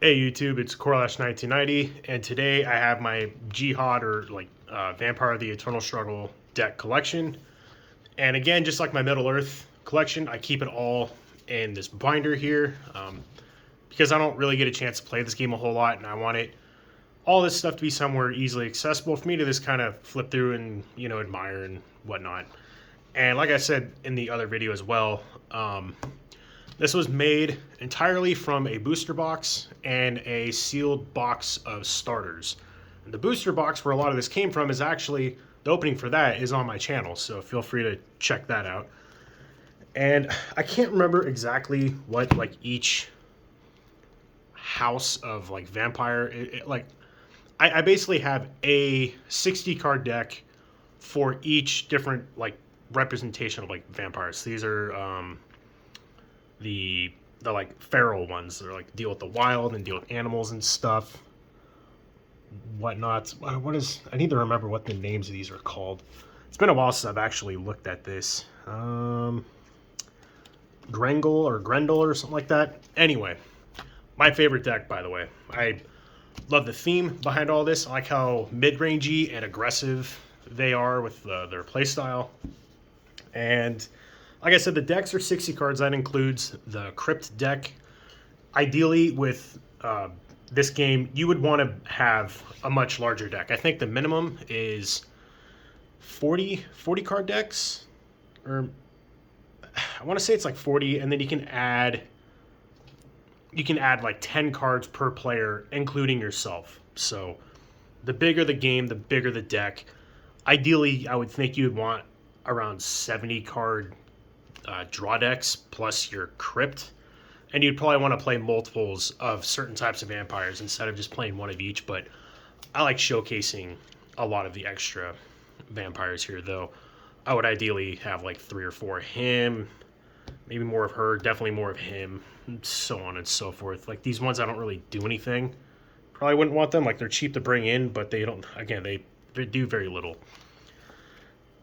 Hey YouTube, it's Corlash1990, and today I have my Jyhad or Vampire of the Eternal Struggle deck collection. And again, just like my Middle Earth collection, I keep it all in this binder here because I don't really get a chance to play this game a whole lot, and I want all this stuff to be somewhere easily accessible for me to just kind of flip through and admire and whatnot. And like I said in the other video as well, this was made entirely from a booster box and a sealed box of starters. And the booster box where a lot of this came from is actually, the opening for that is on my channel, so feel free to check that out. And I can't remember exactly what each house of vampire, I basically have a 60 card deck for each different representation of vampires. These are the feral ones. They're deal with the wild and deal with animals and stuff, whatnot. I need to remember what the names of these are called. It's been a while since I've actually looked at this. Grendel or something like that. Anyway, my favorite deck, by the way. I love the theme behind all this. I like how mid-rangey and aggressive they are with their playstyle. And like I said, the decks are 60 cards. That includes the Crypt deck. Ideally, with this game, you would want to have a much larger deck. I think the minimum is 40 card decks. Or I want to say it's like 40, and then you can add like 10 cards per player, including yourself. So the bigger the game, the bigger the deck. Ideally, I would think you'd want around 70 card draw decks plus your Crypt, and you'd probably want to play multiples of certain types of vampires instead of just playing one of each. But I like showcasing a lot of the extra vampires here, though. I would ideally have like 3 or 4 of him, maybe more of her, definitely more of him, and so on and so forth. Like these ones I don't really do anything. Probably wouldn't want them. Like they're cheap to bring in, but they don't, again, they do very little.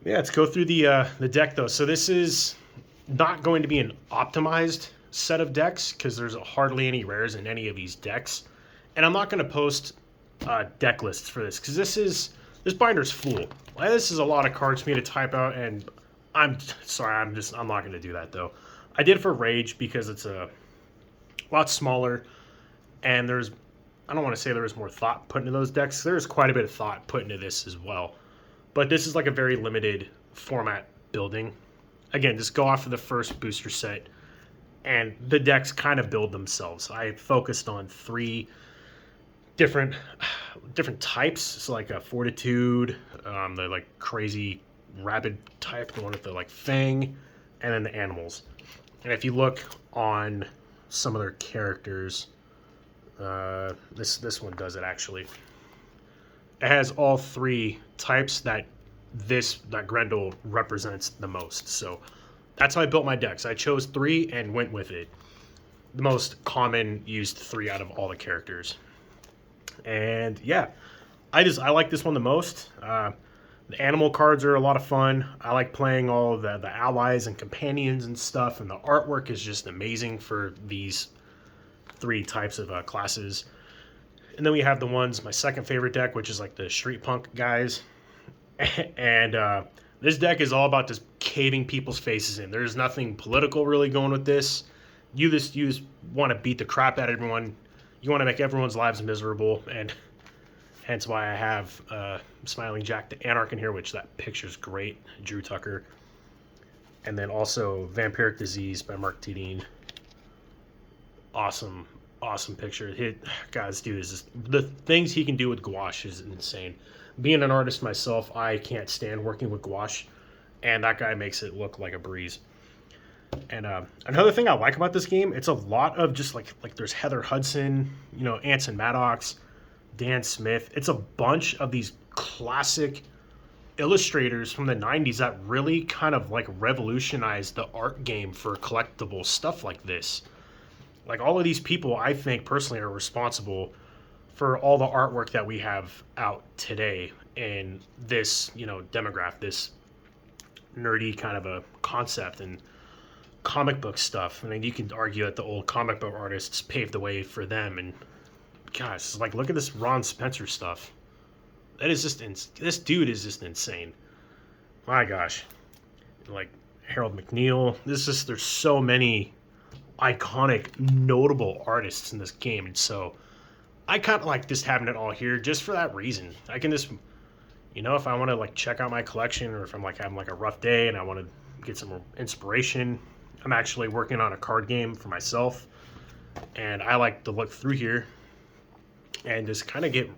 Yeah, let's go through the deck though. So this is not going to be an optimized set of decks because there's hardly any rares in any of these decks, and I'm not going to post deck lists for this because this binder's full. This is a lot of cards for me to type out, and I'm sorry, I'm not going to do that though. I did for Rage because it's a lot smaller, and I don't want to say there was more thought put into those decks. There's quite a bit of thought put into this as well, but this is like a very limited format building. Again, just go off of the first booster set, and the decks kind of build themselves. I focused on 3 different types. So like a Fortitude, the like crazy rabid type, the one with the like fang, and then the animals. And if you look on some of their characters, this one does it actually. It has all 3 types that Grendel represents the most. So that's how I built my decks. I chose 3 and went with it. The most common used 3 out of all the characters. And yeah, I like this one the most. The animal cards are a lot of fun. I like playing all the allies and companions and stuff, and the artwork is just amazing for these 3 types of classes. And then we have my second favorite deck, which is like the Street Punk guys. And this deck is all about just caving people's faces in. There's nothing political really going with this. You just want to beat the crap out of everyone. You want to make everyone's lives miserable, and hence why I have Smiling Jack the Anarch in here, which that picture's great. Drew Tucker. And then also Vampiric Disease by Mark Tidine. Awesome picture. God, this dude is just, the things he can do with gouache is insane. Being an artist myself, I can't stand working with gouache, and that guy makes it look like a breeze. And another thing I like about this game, it's a lot of just like there's Heather Hudson, Anson Maddox, Dan Smith. It's a bunch of these classic illustrators from the 90s that really kind of like revolutionized the art game for collectible stuff like this. Like all of these people, I think personally, are responsible for all the artwork that we have out today in this, demographic, this nerdy kind of a concept and comic book stuff. I mean, you can argue that the old comic book artists paved the way for them, and gosh, like look at this Ron Spencer stuff. That is just this dude is just insane. My gosh, like Harold McNeil. There's so many iconic, notable artists in this game, and so I kind of like just having it all here just for that reason. I can just, if I want to like check out my collection, or if I'm like having like a rough day and I want to get some inspiration, I'm actually working on a card game for myself, and I like to look through here and just kind of get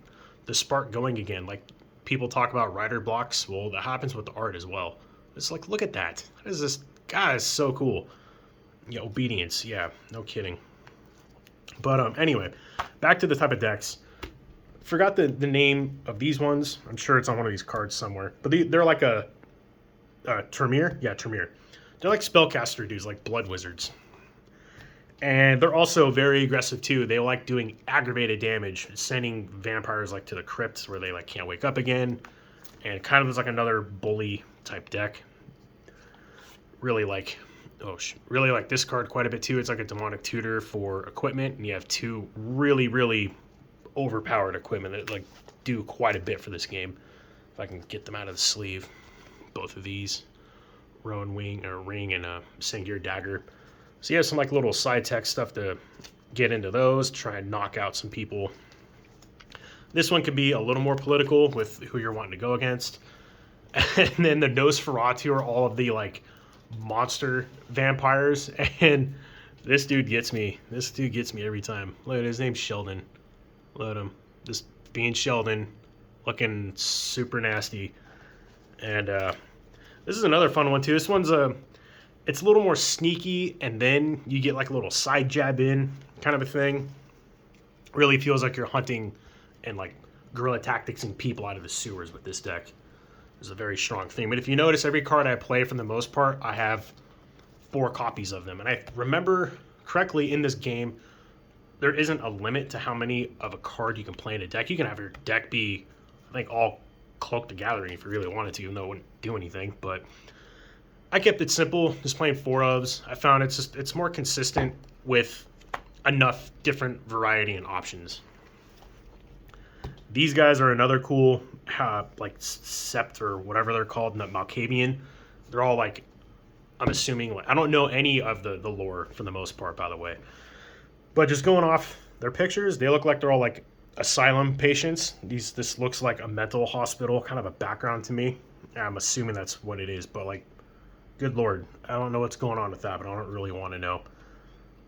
the spark going again. Like people talk about writer blocks, well, that happens with the art as well. It's like, look at that. That is this guy is so cool. Yeah, obedience. Yeah, no kidding. But anyway, back to the type of decks. Forgot the name of these ones. I'm sure it's on one of these cards somewhere. But they're like a Tremere. Yeah, Tremere. They're like spellcaster dudes, like blood wizards. And they're also very aggressive too. They like doing aggravated damage, sending vampires like to the crypts where they like can't wake up again. And kind of is like another bully type deck. Really like this card quite a bit too. It's like a demonic tutor for equipment, and you have two really, really overpowered equipment that like do quite a bit for this game. If I can get them out of the sleeve, both of these, Rowan Ring and a Sengir Dagger. So you have some like little side tech stuff to get into those, try and knock out some people. This one could be a little more political with who you're wanting to go against. And then the Nosferatu are all of the like monster vampires, and this dude gets me. This dude gets me every time. Look at his name's Sheldon. Look at him. Just being Sheldon, looking super nasty. And this is another fun one too. This one's it's a little more sneaky, and then you get like a little side jab in kind of a thing. Really feels like you're hunting and like guerrilla tactics and people out of the sewers with this deck. It's a very strong thing. But if you notice, every card I play, for the most part, I have 4 copies of them. And I remember correctly in this game, there isn't a limit to how many of a card you can play in a deck. You can have your deck be, I think, all Cloak the Gathering if you really wanted to, even though it wouldn't do anything. But I kept it simple, just playing 4 ofs. I found it's more consistent with enough different variety and options. These guys are another cool, like Sept or whatever they're called, not Malkavian. They're all like, I'm assuming, I don't know any of the lore for the most part, by the way. But just going off their pictures, they look like they're all like asylum patients. This looks like a mental hospital, kind of a background to me. I'm assuming that's what it is, but like, good lord, I don't know what's going on with that, but I don't really want to know.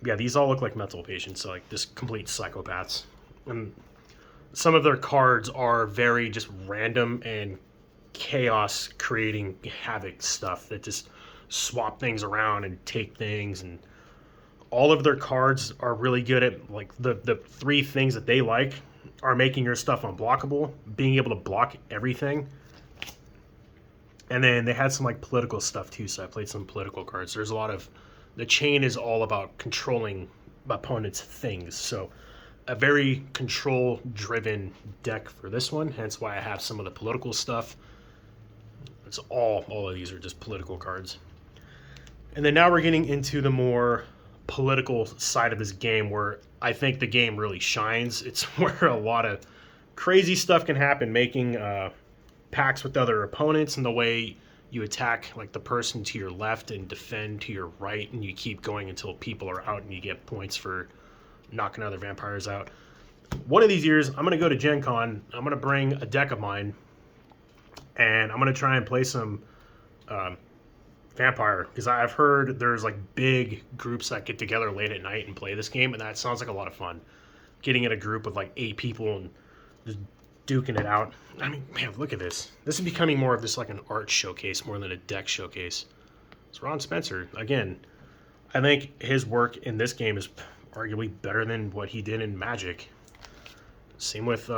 Yeah, these all look like mental patients, so like just complete psychopaths. And some of their cards are very just random and chaos creating havoc stuff that just swap things around and take things, and all of their cards are really good at like the 3 things that they like are making your stuff unblockable, being able to block everything. And then they had some like political stuff too, so I played some political cards. There's a lot of, the chain is all about controlling opponents' things, so a very control-driven deck for this one, hence why I have some of the political stuff. It's all of these are just political cards. And then now we're getting into the more political side of this game, where I think the game really shines. It's where a lot of crazy stuff can happen, making pacts with other opponents, and the way you attack like the person to your left and defend to your right, and you keep going until people are out and you get points for knocking other vampires out. One of these years, I'm going to go to Gen Con. I'm going to bring a deck of mine, and I'm going to try and play some vampire, because I've heard there's like big groups that get together late at night and play this game, and that sounds like a lot of fun. Getting in a group with like 8 people and just duking it out. I mean, man, look at this. This is becoming more of just like an art showcase more than a deck showcase. It's Ron Spencer. Again, I think his work in this game is arguably better than what he did in Magic. Same with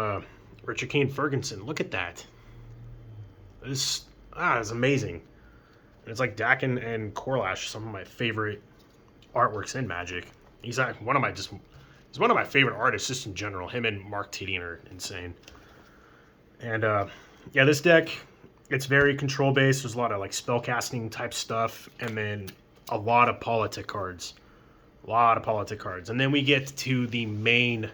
Richard Kane Ferguson. Look at that. It's amazing. And it's like Dak and Corlash, some of my favorite artworks in Magic. He's like one of my favorite artists just in general. Him and Mark Tedian are insane. And yeah, this deck, it's very control based. There's a lot of like spellcasting type stuff, and then a lot of politic cards. And then we get to the main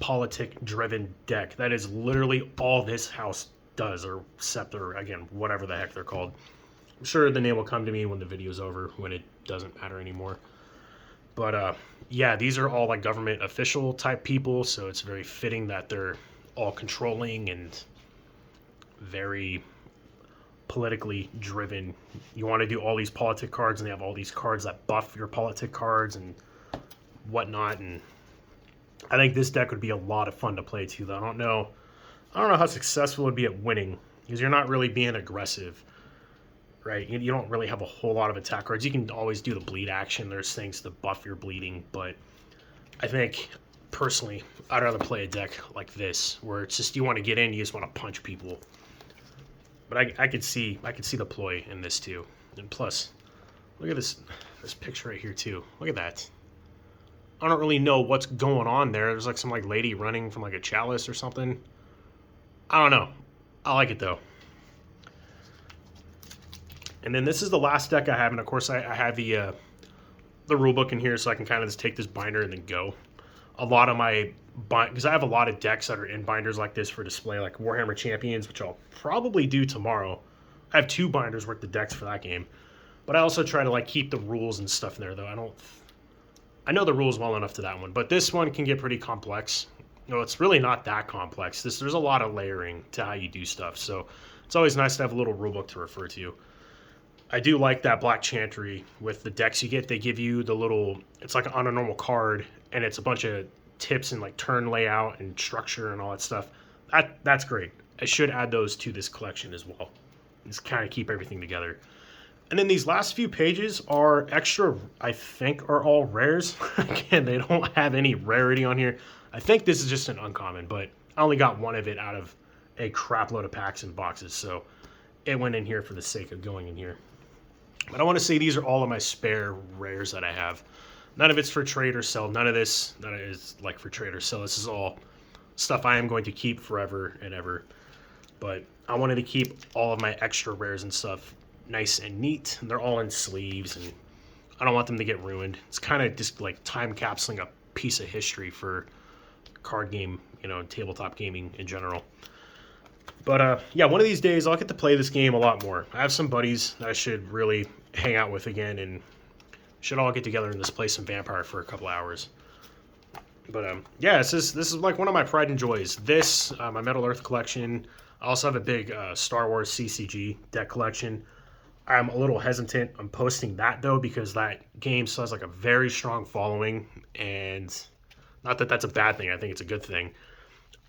politic-driven deck. That is literally all this house does, or Scepter, again, whatever the heck they're called. I'm sure the name will come to me when the video's over, when it doesn't matter anymore. But yeah, these are all like government official type people, so it's very fitting that they're all controlling and very politically driven. You want to do all these politic cards, and they have all these cards that buff your politic cards and whatnot. And I think this deck would be a lot of fun to play too. Though I don't know how successful it would be at winning, because you're not really being aggressive, right? You don't really have a whole lot of attack cards. You can always do the bleed action. There's things to buff your bleeding, but I think personally, I'd rather play a deck like this, where it's just you want to get in, you just want to punch people. But I could see the ploy in this too. And plus, look at this picture right here too. Look at that. I don't really know what's going on there. There's like some like lady running from like a chalice or something. I don't know. I like it though. And then this is the last deck I have, and of course I have the rule book in here, so I can kind of just take this binder and then go. A lot of my because I have a lot of decks that are in binders like this for display, like Warhammer Champions, which I'll probably do tomorrow. I have 2 binders worth of decks for that game, but I also try to like keep the rules and stuff in there. Though I know the rules well enough to that one, but this one can get pretty complex. No, it's really not that complex. There's a lot of layering to how you do stuff, so it's always nice to have a little rule book to refer to. I do like that Black Chantry with the decks you get. They give you the little, it's like on a normal card, and it's a bunch of tips and like turn layout and structure and all that stuff. That's great. I should add those to this collection as well. Just kind of keep everything together. And then these last few pages are extra, I think, are all rares. Again, they don't have any rarity on here. I think this is just an uncommon, but I only got one of it out of a crap load of packs and boxes, so it went in here for the sake of going in here. But I want to say these are all of my spare rares that I have. None of it's for trade or sell. None of this is like for trade or sell. This is all stuff I am going to keep forever and ever. But I wanted to keep all of my extra rares and stuff nice and neat. They're all in sleeves, and I don't want them to get ruined. It's kind of just like time capsuling a piece of history for card game, tabletop gaming in general. But yeah, one of these days I'll get to play this game a lot more. I have some buddies that I should really hang out with again, and should all get together in this place some Vampire for a couple hours. But yeah, this is like one of my pride and joys. This, my Metal Earth collection. I also have a big Star Wars CCG deck collection. I'm a little hesitant on posting that though, because that game still has like a very strong following, and not that that's a bad thing. I think it's a good thing.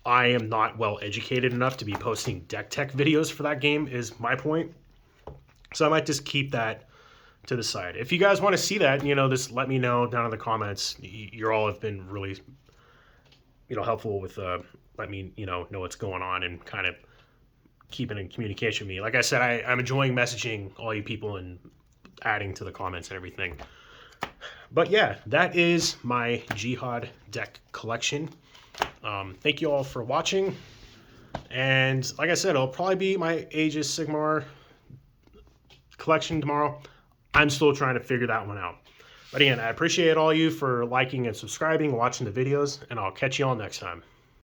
I am not well educated enough to be posting deck tech videos for that game, is my point. So I might just keep that to the side. If you guys want to see that, just let me know down in the comments. You all have been really, helpful with let me, know what's going on and kind of keeping in communication with me. Like I said, I'm enjoying messaging all you people and adding to the comments and everything. But yeah, that is my Jyhad deck collection. Thank you all for watching, and like I said, it'll probably be my Aegis Sigmar collection tomorrow. I'm still trying to figure that one out. But again, I appreciate all you for liking and subscribing, watching the videos, and I'll catch you all next time.